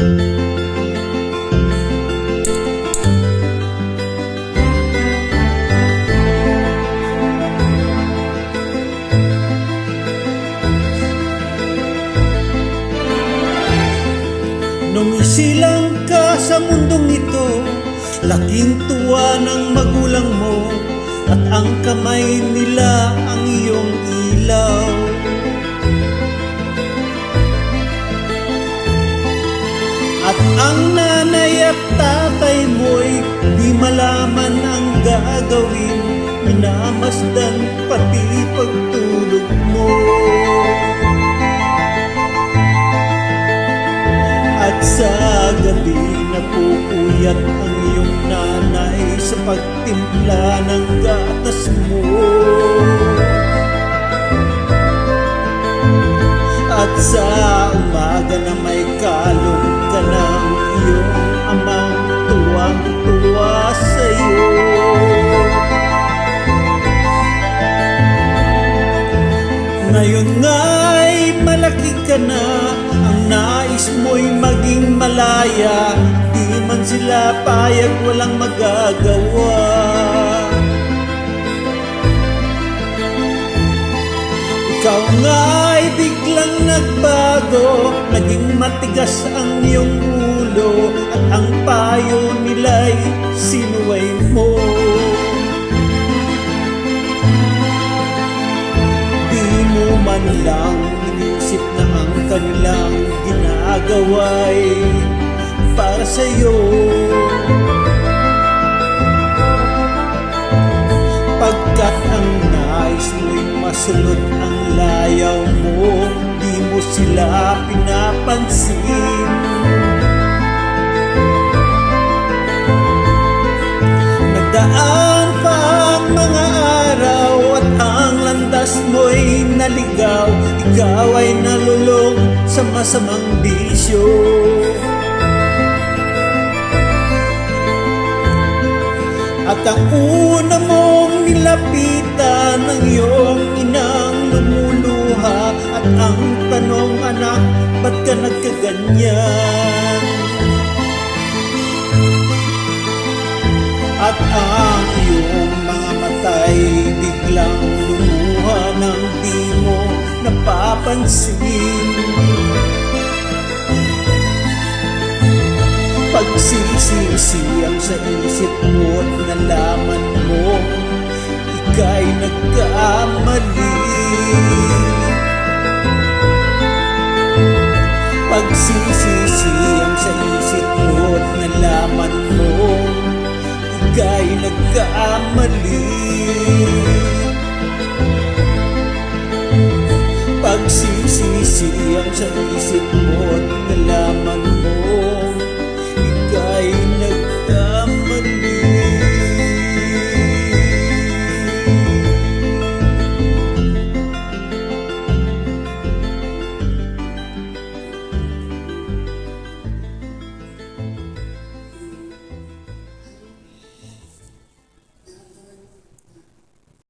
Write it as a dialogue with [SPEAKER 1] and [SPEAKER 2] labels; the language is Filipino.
[SPEAKER 1] Nung isilang ka sa mundong ito, laking tuwa ng magulang mo, at ang kamay nila ang iyong ilaw. At ang nanay at tatay mo'y di malaman ang gagawin, minamasdan pati pagtulog mo. At sa gabi napupuyat ang iyong nanay sa pagtimpla ng gatas mo. At sa umaga na may kalong ka ng iyong amang tuwang-tuwa sa'yo. Ngayon nga'y malaki ka na, ang nais mo'y maging malaya, di man sila payag, walang magagawa. Ikaw nga'y biglang nagbago, naging matigas ang iyong ulo, at ang payo nila'y sinuway mo. Di mo man lang inisip na ang kanilang ginagawa'y para sa'yo. Pagkat ang nais mo'y masunod ang layaw mo, di mo sila pinapansin. Nagdaan pa ang mga araw at ang landas mo'y naligaw, ikaw ay nalulong sa masamang bisyo. At ang una mong nilapitan ng iyong inang lumuluha, at ang tanong, anak, ba't ka nagkaganyan? At ang iyong mga matay biglang lumuha nang di mo napapansin. Pagsisisiyang sa isip mo at nalaman mo ika'y nagkamali. Pagsisisiyang sa isip mo at nalaman mo ika'y nagkamali. Pagsisisiyang sa isip mo at nalaman